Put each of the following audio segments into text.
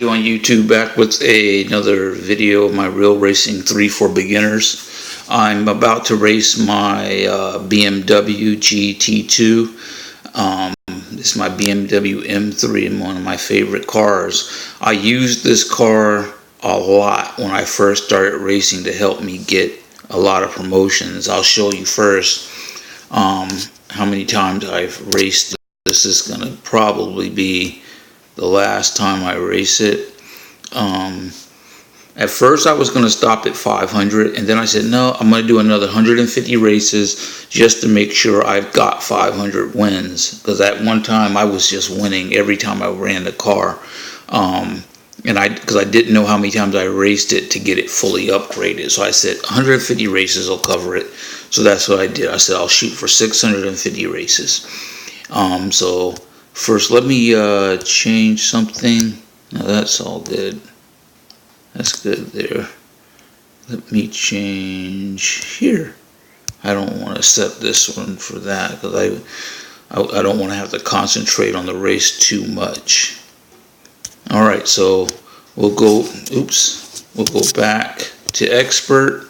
On YouTube, back with another video of my Real Racing 3 for beginners. I'm about to race my BMW GT2. This is my BMW M3 and one of my favorite cars. I used this car a lot when I first started racing to help me get a lot of promotions. I'll show you first how many times I've raced. This is going to probably be the last time I race it. At first I was going to stop at 500, and then I said no, I'm going to do another 150 races just to make sure I've got 500 wins, because at one time I was just winning every time I ran the car, because I didn't know how many times I raced it to get it fully upgraded. So I said 150 races will cover it. So that's what I did. I said I'll shoot for 650 races. So first, let me change something. Now that's all good. That's good there. Let me change here. I don't want to set this one for that because I don't want to have to concentrate on the race too much. All right, so we'll go back to Expert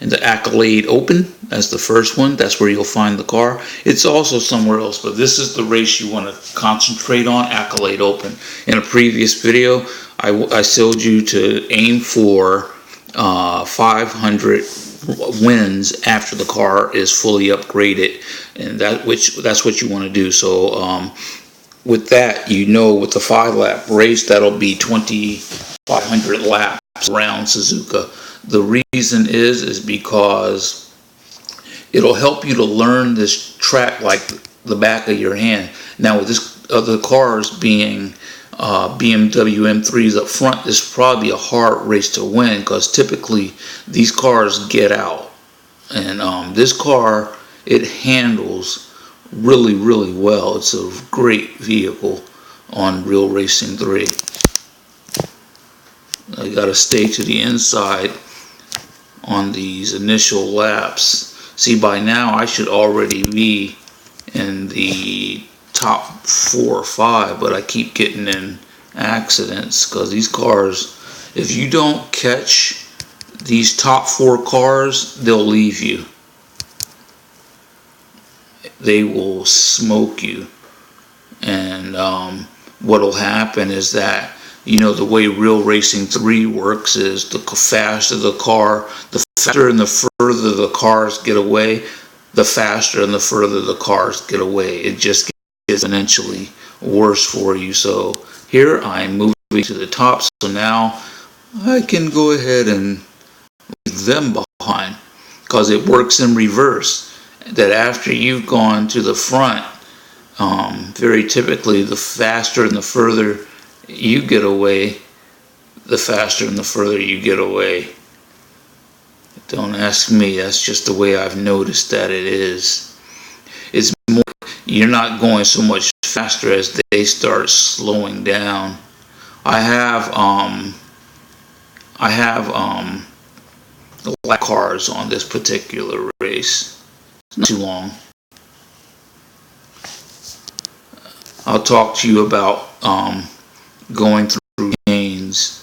and the Accolade Open. That's the first one. That's where you'll find the car. It's also somewhere else, but this is the race you want to concentrate on, Accolade Open. In a previous video, I showed you to aim for 500 wins after the car is fully upgraded, and that's what you want to do. So with that, with the 5-lap race, that'll be 2,500 laps around Suzuka. The reason is because it'll help you to learn this track like the back of your hand. Now with this other cars being BMW M3s up front, this is probably a hard race to win because typically these cars get out, and this car, it handles really well. It's a great vehicle on Real Racing 3. I gotta stay to the inside on these initial laps. See, by now I should already be in the top 4 or 5, but I keep getting in accidents because these cars, if you don't catch these top 4 cars, they'll leave you. They will smoke you. And what'll happen is that, the way Real Racing 3 works is the faster the car, the faster and the further the cars get away, the faster and the further the cars get away. It just gets exponentially worse for you. So here I'm moving to the top, so now I can go ahead and leave them behind, because it works in reverse, that after you've gone to the front, very typically the faster and the further you get away, the faster and the further you get away. Don't ask me, that's just the way I've noticed that it is. It's more, you're not going so much faster as they start slowing down. I have the black cars on this particular race. It's not too long. I'll talk to you about going through gains.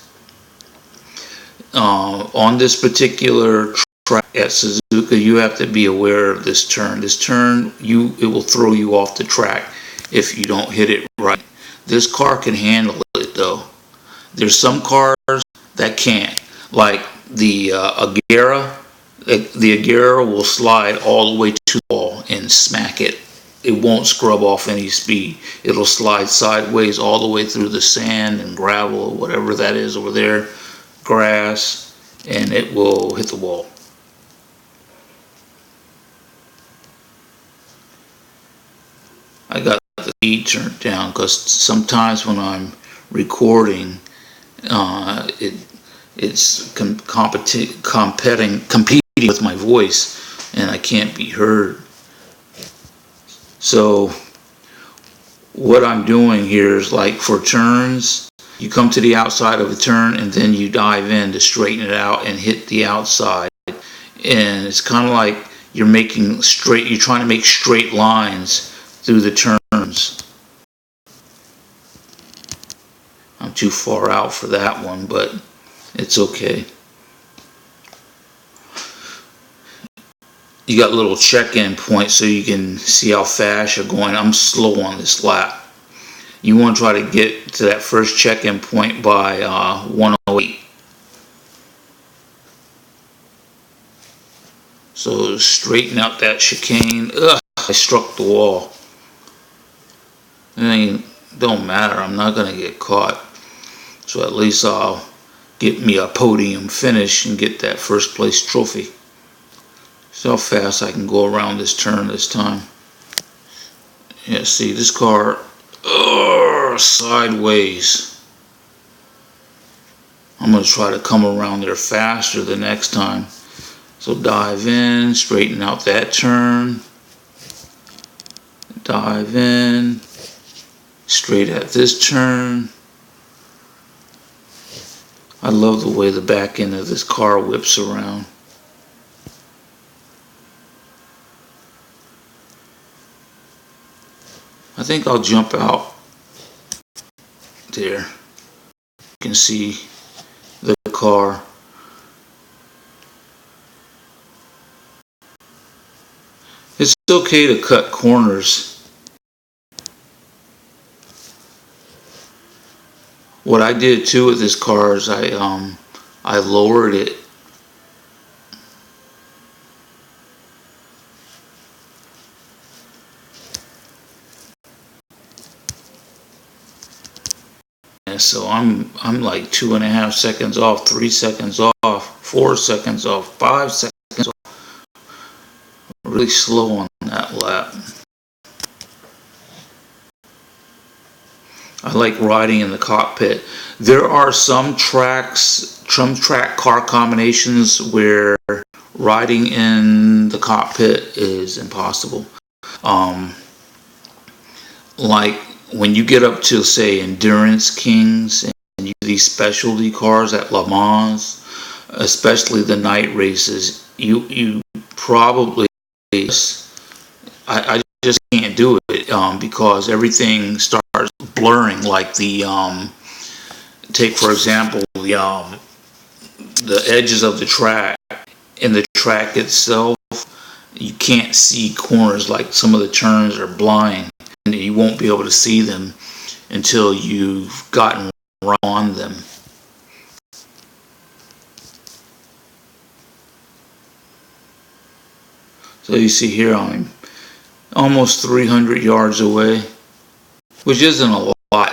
On this particular track at Suzuka, you have to be aware of this turn. This turn, it will throw you off the track if you don't hit it right. This car can handle it though. There's some cars that can't, like the Agera. The Agera will slide all the way to the wall and smack it. It won't scrub off any speed. It'll slide sideways all the way through the sand and gravel, whatever that is over there, grass, and it will hit the wall. I got the speed turned down because sometimes when I'm recording, it's competing with my voice, and I can't be heard. So what I'm doing here is, like for turns, you come to the outside of a turn and then you dive in to straighten it out and hit the outside. And it's kind of like you're trying to make straight lines through the turns. I'm too far out for that one, but it's okay. You got little check-in points so you can see how fast you're going. I'm slow on this lap. You want to try to get to that first check-in point by 108. So straighten out that chicane. Ugh, I struck the wall. It don't matter. I'm not going to get caught. So at least I'll get me a podium finish and get that first place trophy. See how fast I can go around this turn this time. Yeah, see this car sideways. I'm going to try to come around there faster the next time. So dive in, straighten out that turn. Dive in, straight at this turn. I love the way the back end of this car whips around. I think I'll jump out there. You can see the car. It's okay to cut corners. What I did too with this car is I lowered it. And so I'm like 2.5 seconds off, 3 seconds off, 4 seconds off, 5 seconds off. Really slow on that lap. I like riding in the cockpit. There are some track car combinations where riding in the cockpit is impossible. Like when you get up to, say, Endurance Kings and these specialty cars at Le Mans, especially the night races, you probably, I just can't do it because everything starts blurring. Like take for example the edges of the track. In the track itself, you can't see corners. Like some of the turns are blind, and you won't be able to see them until you've gotten on them. So you see here I'm almost 300 yards away, which isn't a lot.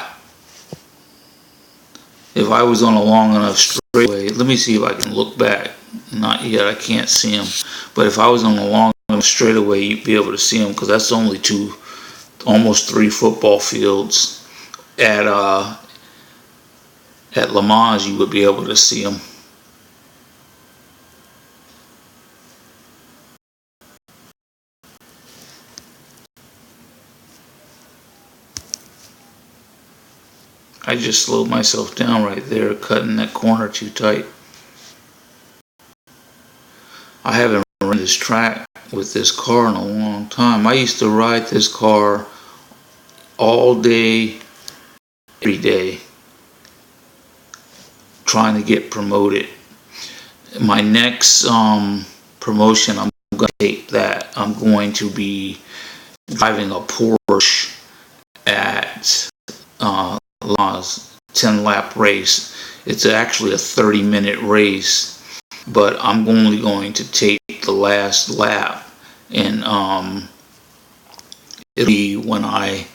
If I was on a long enough straightaway, let me see if I can look back. Not yet, I can't see them. But if I was on a long enough straightaway, you'd be able to see them, because that's only almost 3 football fields. At Le Mans, you would be able to see them. I just slowed myself down right there, cutting that corner too tight. I haven't run this track with this car in a long time. I used to ride this car all day, every day, trying to get promoted. My next promotion, I'm going to take that. I'm going to be driving a Porsche at Law's 10-lap race. It's actually a 30-minute race, but I'm only going to take the last lap, and it'll be when I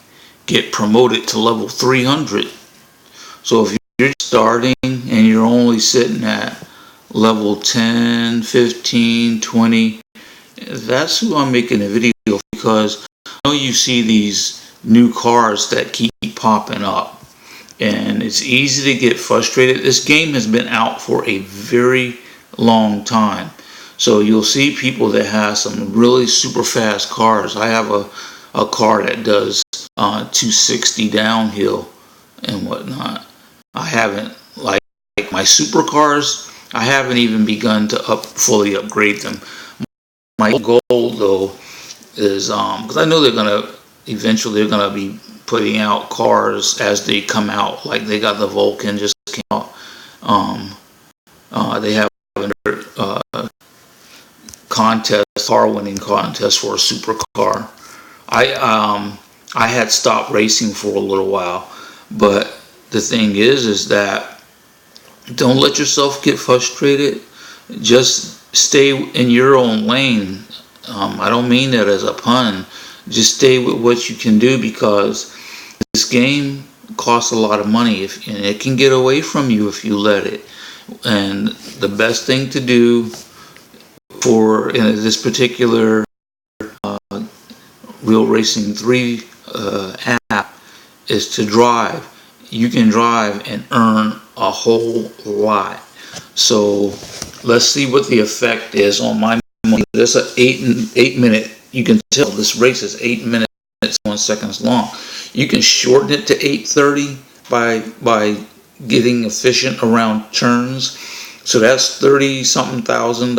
get promoted to level 300. So if you're starting and you're only sitting at level 10, 15, 20, that's who I'm making a video for, because I know you see these new cars that keep popping up, and it's easy to get frustrated. This game has been out for a very long time, so you'll see people that have some really super fast cars. I have a car that does 260 downhill and whatnot. I haven't, like my supercars, I haven't even begun to fully upgrade them. My goal though is because I know they're gonna eventually they're going to be putting out cars as they come out. Like they got the Vulcan just came out. They have a contest, car winning contest for a supercar. I had stopped racing for a little while, but the thing is that don't let yourself get frustrated. Just stay in your own lane. I don't mean that as a pun. Just stay with what you can do, because this game costs a lot of money, and it can get away from you if you let it. And the best thing to do for this particular Real Racing 3 app is to drive. You can drive and earn a whole lot. So let's see what the effect is on my money. This is an 8 minute. You can tell this race is 8 minutes 1 second long. You can shorten it to 8:30 by getting efficient around turns. So that's $30-something thousand,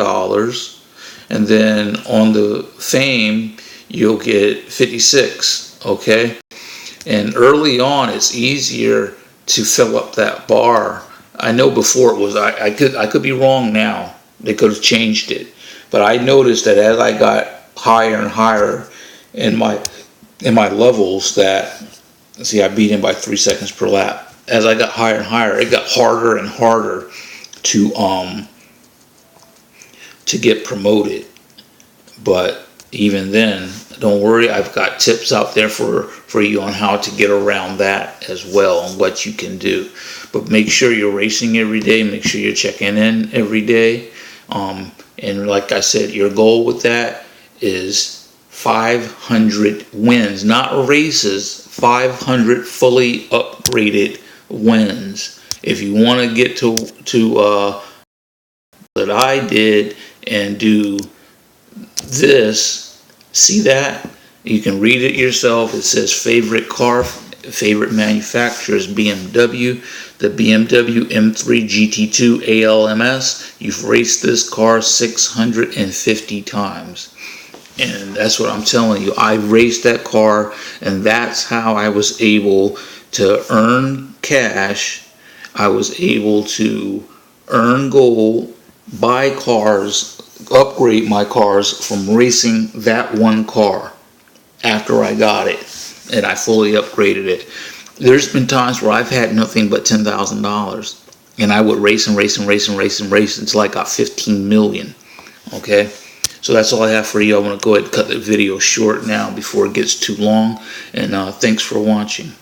and then on the fame you'll get 56. Okay, and early on it's easier to fill up that bar. I know before it was, I could be wrong now. They could have changed it, but I noticed that as I got higher and higher in my levels, that, see, I beat him by 3 seconds per lap. As I got higher and higher, it got harder and harder to get promoted. But even then, don't worry, I've got tips out there for you on how to get around that as well, and what you can do. But make sure you're racing every day. Make sure you're checking in every day. And like I said, your goal with that is 500 wins, not races, 500 fully upgraded wins. If you want to get to that I did and do this, see that? You can read it yourself. It says favorite car, favorite manufacturers, BMW, the BMW M3 GT2 ALMS. You've raced this car 650 times. And that's what I'm telling you. I raced that car, and that's how I was able to earn cash. I was able to earn gold, buy cars, upgrade my cars from racing that one car after I got it, and I fully upgraded it. There's been times where I've had nothing but $10,000, and I would race and race and race and race and race until I got 15 million. Okay, so that's all I have for you. I want to go ahead and cut the video short now before it gets too long, and thanks for watching.